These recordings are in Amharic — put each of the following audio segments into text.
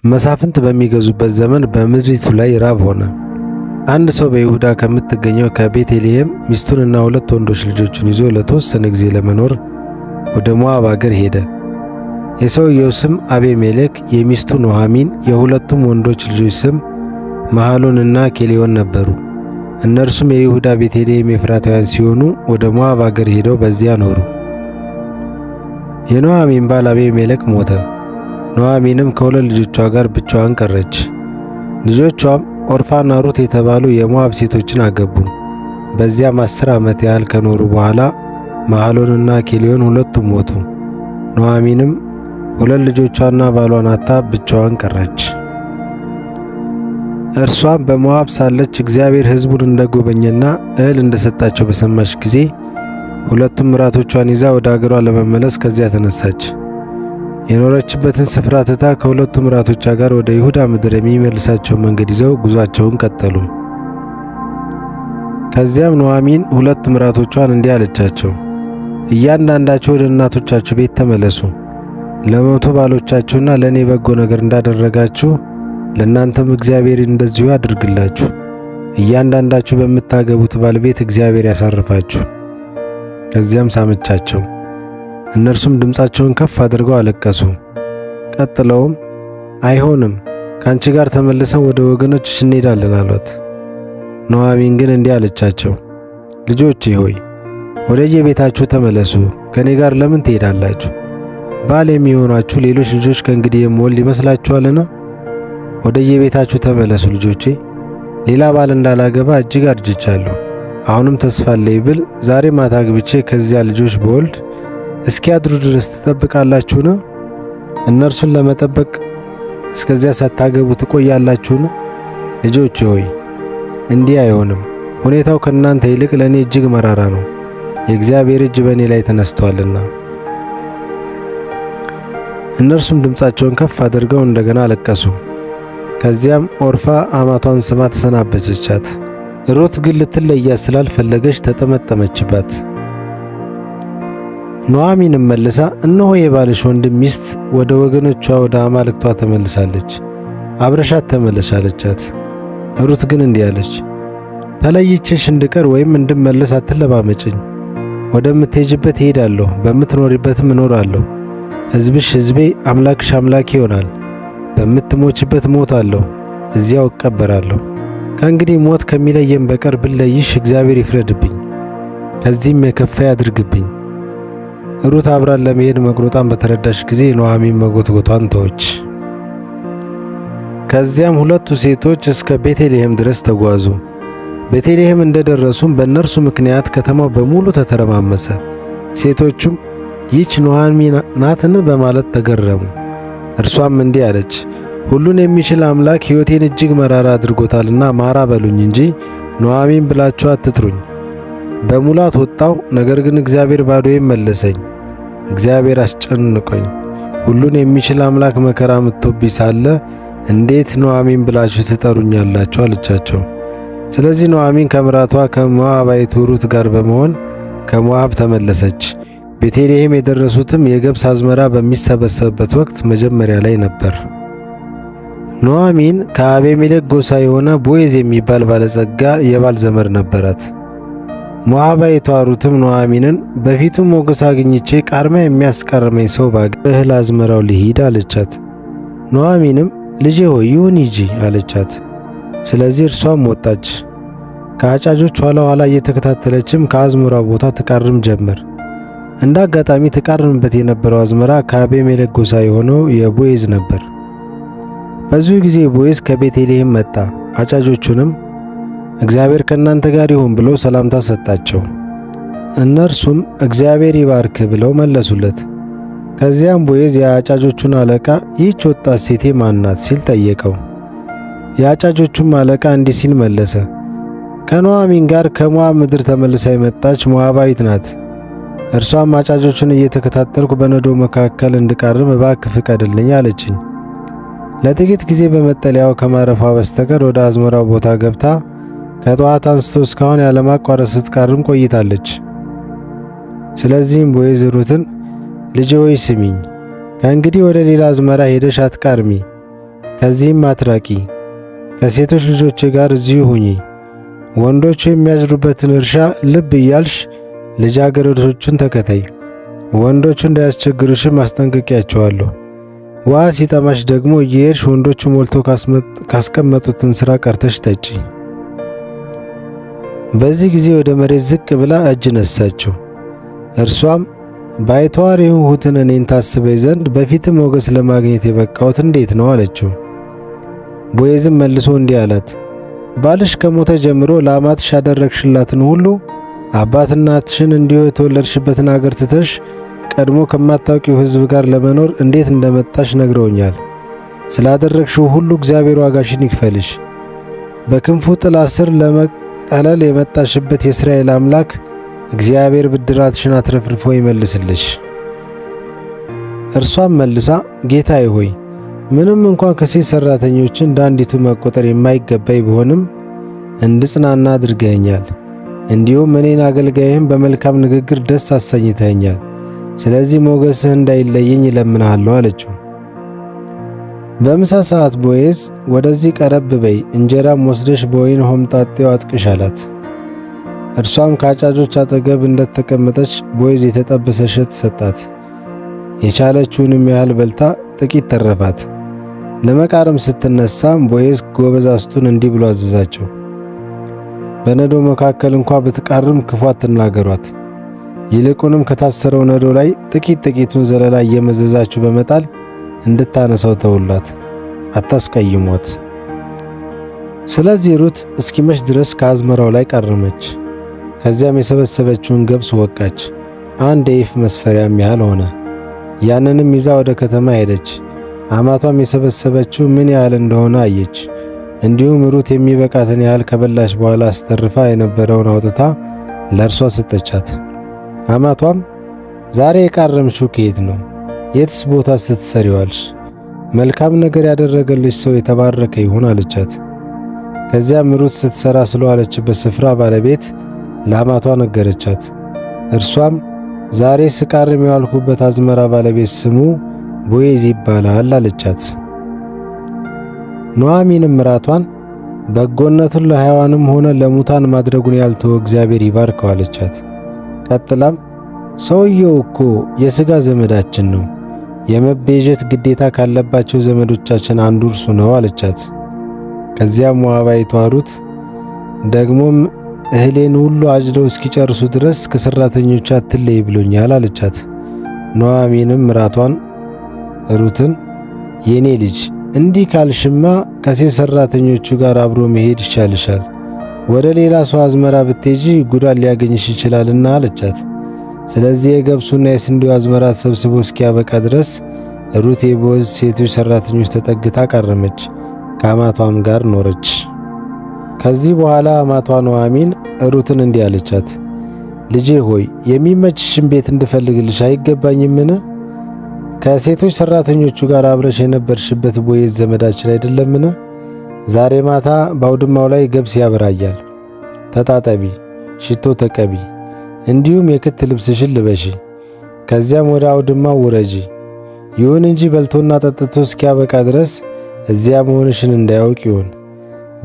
መሳፍንት በሚገዙበት ዘመን በምድሪቱ ላይ ራብ ሆነ። አንድ ሰው በይሁዳ ከምትገኘው ከቤተልሔም ሚስቱንና 2 ወንዶች ልጆቹን ይዞ ለተወሰነ ጊዜ ለመኖር ወደ ሞዓብ አገር ሄደ። የሰውየው ስም አቤሜሌክ፣ የሚስቱ ኑኃሚን፣ የሁለቱም ወንዶች ልጆች ስም መሐሎንና ኬሌዎን ነበሩ። እነርሱም የይሁዳ ቤተልሔም ኤፍራታውያን ሲሆኑ ወደ ሞዓብ አገር ሄደው በዚያ ኖሩ። የኑኃሚን ባል አቤሜሌክ ሞተ። ኑኃሚንም ከ2 ልጆቿ ጋር ብቻዋን ቀረች። ልጆቿም ኦርፋና ሩት የተባሉ የሞዓብ ሴቶችን አገቡ። በዚያም 10 ዓመት ያህል ከኖሩ በኋላ መሐሎንና ኬሌዎን ሁለቱም ሞቱ። ኑኃሚንም 2 ልጆቿና ባሏን አጥታ ብቻዋን ቀረች። እርሷም በሞዓብ ሳለች እግዚአብሔር ሕዝቡን እንደጎበኘና እህል እንደሰጣቸው በሰማች ጊዜ 2 ምራቶቿን ይዛ ወደ አገሯ ለመመለስ ከዚያ ተነሳች። የኖረችበትን ስፍራ ትታ ከ2 ምራቶቿ ጋር ወደ ይሁዳ ምድር የሚመልሳቸውን መንገድ ይዘው ጉዟቸውን ቀጠሉ። ከዚያም ኑኃሚን 2 ምራቶቿን እንዲህ አለቻቸው፣ እያንዳንዳችሁ ወደ እናቶቻችሁ ቤት ተመለሱ። ለሞቱ ባሎቻችሁና ለእኔ በጎ ነገር እንዳደረጋችሁ ለእናንተም እግዚአብሔር እንደዚሁ ያድርግላችሁ። እያንዳንዳችሁ በምታገቡት ባል ቤት እግዚአብሔር ያሳርፋችሁ። ከዚያም ሳመቻቸው። እነርሱም ድምፃቸውን ከፍ አድርገው አለቀሱ። ቀጥለውም አይሆንም፣ ካንቺ ጋር ተመልሰን ወደ ወገኖችሽ እንሄዳለን አሏት። ኑኃሚን ግን እንዲህ አለቻቸው፣ ልጆቼ ሆይ ወደየቤታችሁ ተመለሱ። ከኔ ጋር ለምን ትሄዳላችሁ? ባል የሚሆናችሁ ሌሎች ልጆች ከእንግዲህ የምወልድ ይመስላችኋልን? ወደየቤታችሁ ተመለሱ ልጆቼ። ሌላ ባል እንዳላገባ እጅግ አርጅቻለሁ። አሁንም ተስፋ አለኝ ብል ዛሬ ማታ አግብቼ ከዚያ ልጆች በወልድ እስኪያድሩ ድረስ ትጠብቃላችሁን? እነርሱን ለመጠበቅ እስከዚያ ሳታገቡ ትቆያላችሁን? ልጆቼ ሆይ እንዲህ አይሆንም። ሁኔታው ከእናንተ ይልቅ ለእኔ እጅግ መራራ ነው፣ የእግዚአብሔር እጅ በእኔ ላይ ተነስቷልና። እነርሱም ድምፃቸውን ከፍ አድርገው እንደገና አለቀሱ። ከዚያም ኦርፋ አማቷን ስማ ተሰናበተቻት። ሩት ግን ልትለያት ስላልፈለገች ተጠመጠመችባት። ኑኃሚንም መልሳ እነሆ የባልሽ ወንድም ሚስት ወደ ወገኖቿ ወደ አማልክቷ ተመልሳለች፣ አብረሻት ተመለሽ አለቻት። ሩት ግን እንዲህ አለች፣ ተለይቼሽ እንድቀር ወይም እንድመለስ አትለማመጭኝ። ወደምትሄጅበት እሄዳለሁ፣ በምትኖሪበትም እኖራለሁ። ሕዝብሽ ሕዝቤ፣ አምላክሽ አምላኬ ይሆናል። በምትሞችበት እሞታለሁ፣ እዚያው እቀበራለሁ። ከእንግዲህ ሞት ከሚለየን በቀር ብለይሽ እግዚአብሔር ይፍረድብኝ፣ ከዚህም የከፋ ያድርግብኝ። ሩት አብራን ለመሄድ መቁረጧን በተረዳች ጊዜ ኑኃሚን መጎትጎቷን ተወች። ከዚያም 2 ሴቶች እስከ ቤተልሔም ድረስ ተጓዙ። ቤተልሔም እንደደረሱም በእነርሱ ምክንያት ከተማው በሙሉ ተተረማመሰ። ሴቶቹም ይህች ኑኃሚን ናትን በማለት ተገረሙ። እርሷም እንዲህ አለች፣ ሁሉን የሚችል አምላክ ሕይወቴን እጅግ መራራ አድርጎታልና ማራ በሉኝ እንጂ ኑኃሚን ብላችሁ አትጥሩኝ። በሙላት ወጣው፣ ነገር ግን እግዚአብሔር ባዶዬን መለሰኝ። እግዚአብሔር አስጨንቆኝ፣ ሁሉን የሚችል አምላክ መከራ ምጥቶብኝ ሳለ እንዴት ኑኃሚን ብላችሁ ትጠሩኛላችሁ? አለቻቸው። ስለዚህ ኑኃሚን ከምራቷ ከሞዓባዊቱ ሩት ጋር በመሆን ከሞዓብ ተመለሰች። ቤተልሔም የደረሱትም የገብስ አዝመራ በሚሰበሰብበት ወቅት መጀመሪያ ላይ ነበር። ኑኃሚን ከአቤሜሌክ ጎሳ የሆነ ቦዔዝ የሚባል ባለጸጋ የባል ዘመድ ነበራት። ሞዓባዊቷ ሩትም ኑኃሚንን በፊቱ ሞገስ አግኝቼ ቃርሚያ የሚያስቃርመኝ ሰው ባገኝ እህል አዝመራው ልሂድ አለቻት። ኑኃሚንም ልጄ ሆይ ይሁን ሂጂ አለቻት። ስለዚህ እርሷም ወጣች። ከአጫጆች ኋላ ኋላ እየተከታተለችም ከአዝመራው ቦታ ትቃርም ጀመር። እንደ አጋጣሚ ትቃርምበት የነበረው አዝመራ ከአቤሜሌክ ጎሳ የሆነው የቦዔዝ ነበር። በዚሁ ጊዜ ቦዔዝ ከቤተልሔም መጣ። አጫጆቹንም እግዚአብሔር ከእናንተ ጋር ይሁን ብሎ ሰላምታ ሰጣቸው። እነርሱም እግዚአብሔር ይባርክ ብለው መለሱለት። ከዚያም ቦዔዝ የአጫጆቹን አለቃ ይህች ወጣት ሴቴ ማን ናት ሲል ጠየቀው። የአጫጆቹም አለቃ እንዲህ ሲል መለሰ፣ ከኑኃሚን ጋር ከሞዓብ ምድር ተመልሳ የመጣች ሞዓባዊት ናት። እርሷም አጫጆቹን እየተከታተልኩ በነዶ መካከል እንድቃርም እባክህ ፍቀድልኝ አለችኝ። ለጥቂት ጊዜ በመጠለያው ከማረፏ በስተቀር ወደ አዝመራው ቦታ ገብታ ከጠዋት አንስቶ እስካሁን ያለማቋረጥ ስትቃርም ቆይታለች። ስለዚህም ቦዔዝ ሩትን ልጄ ሆይ ስሚኝ፣ ከእንግዲህ ወደ ሌላ አዝመራ ሄደሽ አትቃርሚ፣ ከዚህም አትራቂ። ከሴቶች ልጆቼ ጋር እዚሁ ሁኚ። ወንዶቹ የሚያጭዱበትን እርሻ ልብ እያልሽ ልጃገረዶቹን ተከተይ። ወንዶቹ እንዳያስቸግሩሽም አስጠንቅቂያቸዋለሁ። ውሃ ሲጠማሽ ደግሞ እየሄድሽ ወንዶቹ ሞልቶ ካስቀመጡትን ሥራ ቀርተሽ ጠጪ። በዚህ ጊዜ ወደ መሬት ዝቅ ብላ እጅ ነሳችው። እርሷም ባይተዋር የሆንሁትን እኔን ታስበኝ ዘንድ በፊት ሞገስ ለማግኘት የበቃሁት እንዴት ነው አለችው። ቦዔዝም መልሶ እንዲህ አላት፣ ባልሽ ከሞተ ጀምሮ ለአማትሽ ያደረግሽላትን ሁሉ አባትና እናትሽን እንዲሁ የተወለድሽበትን አገር ትተሽ ቀድሞ ከማታውቂው ሕዝብ ጋር ለመኖር እንዴት እንደመጣሽ ነግረውኛል። ስላደረግሽው ሁሉ እግዚአብሔር ዋጋሽን ይክፈልሽ። በክንፉ ጥላ ስር ለመጠለል የመጣሽበት የእስራኤል አምላክ እግዚአብሔር ብድራትሽን አትረፍርፎ ይመልስልሽ። እርሷም መልሳ ጌታዬ ሆይ ምንም እንኳን ከሴት ሠራተኞች እንደ አንዲቱ መቆጠር የማይገባኝ ቢሆንም እንድጽናና አድርገኸኛል። እንዲሁም እኔን አገልጋይህም በመልካም ንግግር ደስ አሰኝተኸኛል። ስለዚህ ሞገስህ እንዳይለየኝ እለምንሃለሁ አለችው። በምሳ ሰዓት ቦዔዝ ወደዚህ ቀረብ በይ፣ እንጀራም ወስደሽ በወይን ሆምጣጤው አጥቅሽ አላት። እርሷም ከአጫጆች አጠገብ እንደተቀመጠች ቦዔዝ የተጠበሰ እሸት ሰጣት። የቻለችውንም ያህል በልታ ጥቂት ተረፋት። ለመቃረም ስትነሳም ቦዔዝ ጎበዛዝቱን እንዲህ ብሎ አዘዛቸው፣ በነዶ መካከል እንኳ ብትቃርም ክፉ አትናገሯት። ይልቁንም ከታሰረው ነዶ ላይ ጥቂቱን ዘለላ እየመዘዛችሁ በመጣል እንድታነሳው ተውላት፣ አታስቀይሟት። ስለዚህ ሩት እስኪመሽ ድረስ ከአዝመራው ላይ ቃረመች። ከዚያም የሰበሰበችውን ገብስ ወቃች፣ 1 የኢፍ መስፈሪያም ያህል ሆነ። ያንንም ይዛ ወደ ከተማ ሄደች። አማቷም የሰበሰበችው ምን ያህል እንደሆነ አየች። እንዲሁም ሩት የሚበቃትን ያህል ከበላች በኋላ አስተርፋ የነበረውን አውጥታ ለእርሷ ሰጠቻት። አማቷም ዛሬ የቃረምሽው ከየት ነው? የትስ ቦታ ስትሰሪዋልሽ? መልካም ነገር ያደረገልሽ ሰው የተባረከ ይሁን አለቻት። ከዚያም ሩት ስትሰራ ስለዋለችበት ስፍራ ባለቤት ለአማቷ ነገረቻት። እርሷም ዛሬ ስቃርም የዋልኩበት አዝመራ ባለቤት ስሙ ቦዔዝ ይባላል አለቻት። ኑኃሚንም ምራቷን በጎነቱን ለሕያዋንም ሆነ ለሙታን ማድረጉን ያልተወ እግዚአብሔር ይባርከው አለቻት። ቀጥላም ሰውየው እኮ የሥጋ ዘመዳችን ነው፣ የመቤዠት ግዴታ ካለባቸው ዘመዶቻችን አንዱ እርሱ ነው አለቻት። ከዚያም ሞዓባዊቷ ሩት ደግሞም እህሌን ሁሉ አጭደው እስኪጨርሱ ድረስ ከሠራተኞች አትለይ ብሎኛል አለቻት። ኑኃሚንም ምራቷን ሩትን የኔ ልጅ እንዲህ ካልሽማ ከሴት ሠራተኞቹ ጋር አብሮ መሄድ ይቻልሻል። ወደ ሌላ ሰው አዝመራ ብትሄጂ ጉዳት ሊያገኝሽ ይችላልና አለቻት። ስለዚህ የገብሱና የስንዴው አዝመራ ተሰብስቦ እስኪያበቃ ድረስ ሩት የቦዔዝ ሴቶች ሠራተኞች ተጠግታ ቃረመች፣ ከአማቷም ጋር ኖረች። ከዚህ በኋላ አማቷ ኑኃሚን ሩትን እንዲህ አለቻት፣ ልጄ ሆይ የሚመችሽን ቤት እንድፈልግልሽ አይገባኝምን? ከሴቶች ሠራተኞቹ ጋር አብረሽ የነበርሽበት ቦዔዝ ዘመዳችን አይደለምን? ዛሬ ማታ በአውድማው ላይ ገብስ ያበራያል። ተጣጠቢ፣ ሽቶ ተቀቢ፣ እንዲሁም የክት ልብስሽን ልበሺ። ከዚያም ወደ አውድማው ውረጂ። ይሁን እንጂ በልቶና ጠጥቶ እስኪያበቃ ድረስ እዚያ መሆንሽን እንዳያውቅ ይሁን።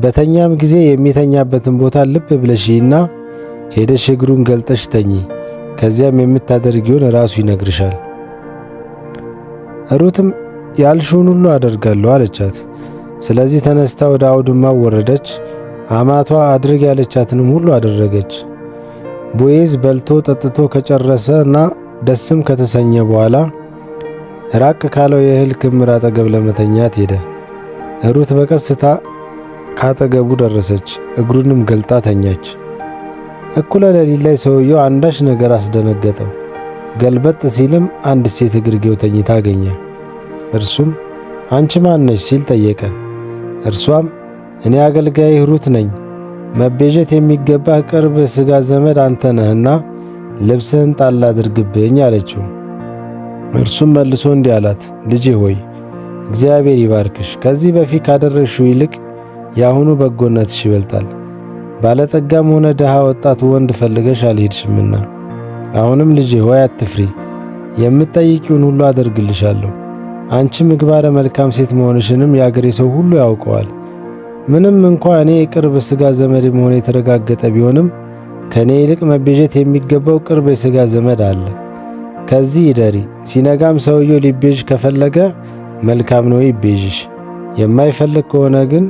በተኛም ጊዜ የሚተኛበትን ቦታ ልብ ብለሽና ሄደሽ እግሩን ገልጠሽ ተኚ። ከዚያም የምታደርጊውን ራሱ ይነግርሻል። ሩትም ያልሽውን ሁሉ አደርጋለሁ አለቻት። ስለዚህ ተነስታ ወደ አውድማው ወረደች። አማቷ አድርግ ያለቻትንም ሁሉ አደረገች። ቦዔዝ በልቶ ጠጥቶ ከጨረሰና ደስም ከተሰኘ በኋላ ራቅ ካለው የእህል ክምር አጠገብ ለመተኛት ሄደ። ሩት በቀስታ ካጠገቡ ደረሰች፣ እግሩንም ገልጣ ተኛች። እኩለ ሌሊት ላይ ሰውየው አንዳች ነገር አስደነገጠው። ገልበጥ ሲልም አንድ ሴት እግርጌው ተኝታ አገኘ። እርሱም አንቺ ማን ነሽ ሲል ጠየቀ። እርሷም እኔ አገልጋይህ ሩት ነኝ፣ መቤዠት የሚገባህ ቅርብ ሥጋ ዘመድ አንተ ነህና ልብስህን ጣል አድርግብኝ አለችው። እርሱም መልሶ እንዲህ አላት፣ ልጄ ሆይ እግዚአብሔር ይባርክሽ። ከዚህ በፊት ካደረግሽው ይልቅ የአሁኑ በጎነትሽ ይበልጣል። ባለጠጋም ሆነ ድሃ ወጣት ወንድ ፈልገሽ አልሄድሽምና። አሁንም ልጄ ሆይ አትፍሪ፣ የምትጠይቂውን ሁሉ አደርግልሻለሁ። አንቺ ምግባረ መልካም ሴት መሆንሽንም የአገሬ ሰው ሁሉ ያውቀዋል። ምንም እንኳ እኔ የቅርብ ሥጋ ዘመድ መሆን የተረጋገጠ ቢሆንም ከእኔ ይልቅ መቤዠት የሚገባው ቅርብ የሥጋ ዘመድ አለ። ከዚህ ይደሪ። ሲነጋም ሰውየው ሊቤዥ ከፈለገ መልካም ነው ይቤዥሽ። የማይፈልግ ከሆነ ግን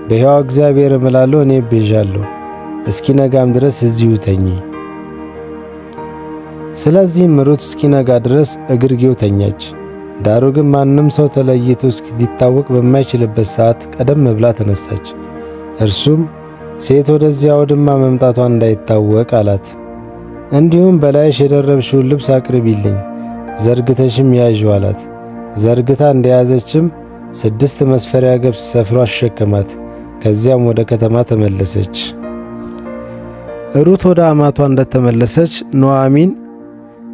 በሕያው እግዚአብሔር እምላለሁ እኔ እቤዣለሁ። እስኪነጋም ድረስ እዚሁ ተኚ። ስለዚህም ሩት እስኪነጋ ድረስ እግርጌው ተኛች። ዳሩ ግን ማንም ሰው ተለይቶ ሊታወቅ በማይችልበት ሰዓት ቀደም ብላ ተነሳች። እርሱም ሴት ወደዚያ አውድማ መምጣቷን እንዳይታወቅ አላት። እንዲሁም በላይሽ የደረብሽውን ልብስ አቅርቢልኝ፣ ዘርግተሽም ያዥው አላት። ዘርግታ እንደያዘችም 6 መስፈሪያ ገብስ ሰፍሮ አሸከማት። ከዚያም ወደ ከተማ ተመለሰች። ሩት ወደ አማቷ እንደተመለሰች ኑኃሚን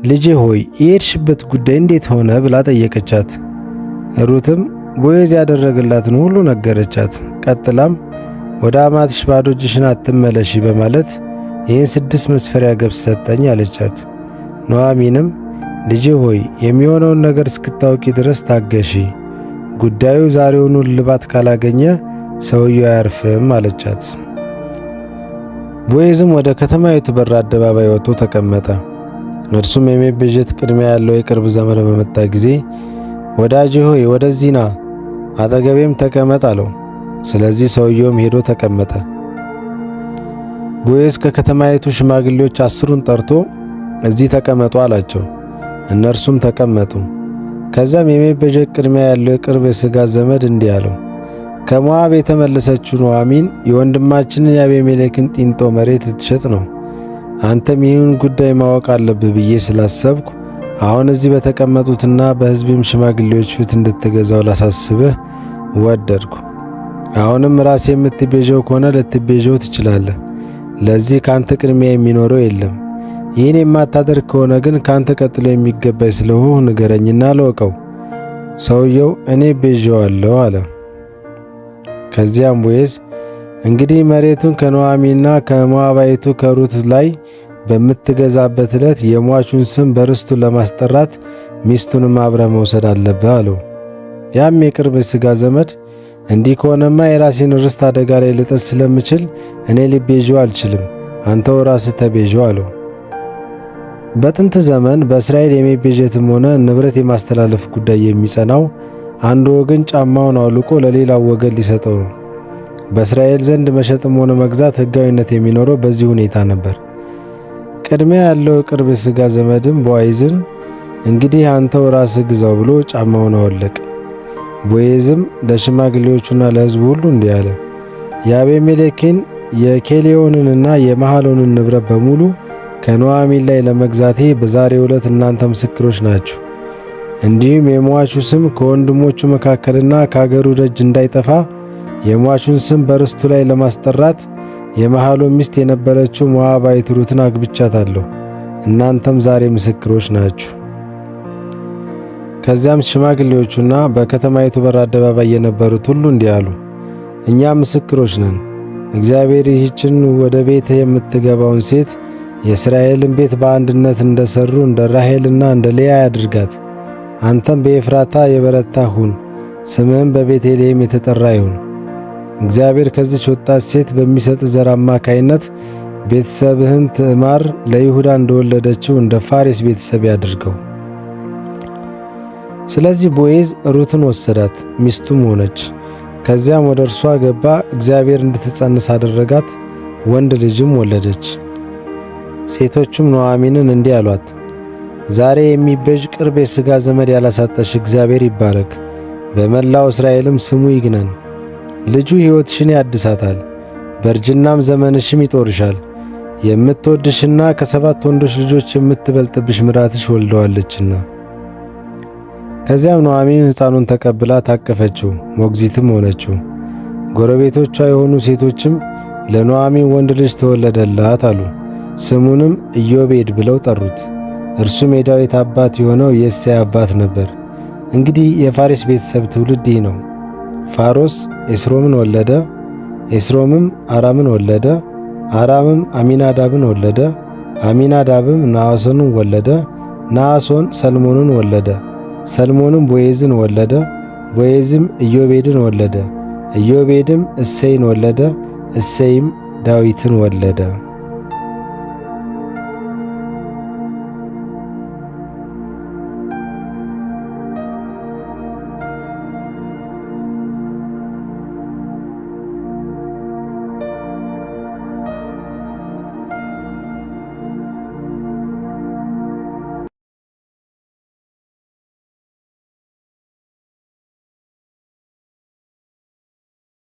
ልጄ ሆይ የሄድሽበት ጉዳይ እንዴት ሆነ ብላ ጠየቀቻት። ሩትም ቦዔዝ ያደረገላትን ሁሉ ነገረቻት። ቀጥላም ወደ አማትሽ ባዶ እጅሽን አትመለሺ በማለት ይህን 6 መስፈሪያ ገብስ ሰጠኝ አለቻት። ኑኃሚንም ልጄ ሆይ የሚሆነውን ነገር እስክታውቂ ድረስ ታገሺ፣ ጉዳዩ ዛሬውኑ እልባት ካላገኘ ሰውየው አያርፍም አለቻት። ቦዔዝም ወደ ከተማይቱ በር አደባባይ ወጥቶ ተቀመጠ። እርሱም የመቤዠት ቅድሚያ ያለው የቅርብ ዘመድ በመጣ ጊዜ ወዳጄ ሆይ ወደዚህ ና፣ አጠገቤም ተቀመጥ አለው። ስለዚህ ሰውየውም ሄዶ ተቀመጠ። ቦዔዝ ከከተማይቱ ሽማግሌዎች 10ን ጠርቶ እዚህ ተቀመጡ አላቸው። እነርሱም ተቀመጡ። ከዛም የመቤዠት ቅድሚያ ያለው የቅርብ የሥጋ ዘመድ እንዲህ አለው፣ ከሞዓብ የተመለሰችው ኑኃሚን የወንድማችንን የአቤሜሌክን ጢንጦ መሬት ልትሸጥ ነው። አንተም ይህን ጉዳይ ማወቅ አለብህ ብዬ ስላሰብኩ አሁን እዚህ በተቀመጡትና በሕዝብም ሽማግሌዎች ፊት እንድትገዛው ላሳስብህ ወደድኩ። አሁንም ራሴ የምትቤዠው ከሆነ ልትቤዠው ትችላለህ። ለዚህ ካንተ ቅድሚያ የሚኖረው የለም። ይህን የማታደርግ ከሆነ ግን ካንተ ቀጥሎ የሚገባኝ ስለሆነ ንገረኝና ልወቀው። ሰውየው እኔ ቤዠዋለሁ አለ። ከዚያም ቦዔዝ እንግዲህ መሬቱን ከኑኃሚንና ከሞዓባዊቱ ከሩት ላይ በምትገዛበት ዕለት የሟቹን ስም በርስቱ ለማስጠራት ሚስቱንም አብረህ መውሰድ አለብህ አለው። ያም የቅርብ ሥጋ ዘመድ እንዲህ ከሆነማ የራሴን ርስት አደጋ ላይ ልጥል ስለምችል እኔ ልቤዠው አልችልም፣ አንተው ራስህ ተቤዠው አለው። በጥንት ዘመን በእስራኤል የመቤዠትም ሆነ ንብረት የማስተላለፍ ጉዳይ የሚጸናው አንዱ ወገን ጫማውን አውልቆ ለሌላው ወገን ሊሰጠው ነው። በእስራኤል ዘንድ መሸጥም ሆነ መግዛት ሕጋዊነት የሚኖረው በዚህ ሁኔታ ነበር። ቅድሚያ ያለው ቅርብ ሥጋ ዘመድም ቦዔዝን እንግዲህ አንተው ራስህ ግዛው ብሎ ጫማውን አወለቀ። ቦዔዝም ለሽማግሌዎቹና ለሕዝቡ ሁሉ እንዲህ አለ፣ የአቤሜሌክን የኬሌዮንንና የመሐሎንን ንብረት በሙሉ ከኑኃሚን ላይ ለመግዛቴ በዛሬው ዕለት እናንተ ምስክሮች ናችሁ። እንዲሁም የሟቹ ስም ከወንድሞቹ መካከልና ከአገሩ ደጅ እንዳይጠፋ የሟቹን ስም በርስቱ ላይ ለማስጠራት የመሐሎን ሚስት የነበረችው ሞዓባዊት ሩትን አግብቻታለሁ። እናንተም ዛሬ ምስክሮች ናችሁ። ከዚያም ሽማግሌዎቹና በከተማይቱ በር አደባባይ የነበሩት ሁሉ እንዲህ አሉ፣ እኛ ምስክሮች ነን። እግዚአብሔር ይህችን ወደ ቤት የምትገባውን ሴት የእስራኤልን ቤት በአንድነት እንደሰሩ እንደ ራሔልና እንደ ልያ ያድርጋት። አንተም በኤፍራታ የበረታ ሁን፣ ስምህም በቤተልሔም የተጠራ ይሁን። እግዚአብሔር ከዚች ወጣት ሴት በሚሰጥ ዘር አማካይነት ቤተሰብህን ትዕማር ለይሁዳ እንደወለደችው እንደ ፋሬስ ቤተሰብ ያድርገው። ስለዚህ ቦዔዝ ሩትን ወሰዳት፣ ሚስቱም ሆነች። ከዚያም ወደ እርሷ ገባ፣ እግዚአብሔር እንድትጸንስ አደረጋት፣ ወንድ ልጅም ወለደች። ሴቶቹም ኑኃሚንን እንዲህ አሏት፣ ዛሬ የሚቤዥ ቅርብ የሥጋ ዘመድ ያላሳጠሽ እግዚአብሔር ይባረክ፣ በመላው እስራኤልም ስሙ ይግነን። ልጁ ሕይወትሽን ያድሳታል፣ በእርጅናም ዘመንሽም ይጦርሻል። የምትወድሽና ከ7 ወንዶች ልጆች የምትበልጥብሽ ምራትሽ ወልደዋለችና። ከዚያም ኑኃሚን ሕፃኑን ተቀብላ ታቀፈችው፣ ሞግዚትም ሆነችው። ጎረቤቶቿ የሆኑ ሴቶችም ለኑኃሚን ወንድ ልጅ ተወለደላት አሉ። ስሙንም ኢዮቤድ ብለው ጠሩት። እርሱም የዳዊት አባት የሆነው የእሴይ አባት ነበር። እንግዲህ የፋሬስ ቤተሰብ ትውልድ ይህ ነው። ፋሮስ ኤስሮምን ወለደ፣ ኤስሮምም አራምን ወለደ፣ አራምም አሚናዳብን ወለደ፣ አሚናዳብም ነአሶንን ወለደ፣ ነአሶን ሰልሞንን ወለደ፣ ሰልሞንም ቦዔዝን ወለደ። ቦዔዝም ኢዮቤድን ወለደ። ኢዮቤድም እሴይን ወለደ። እሴይም ዳዊትን ወለደ።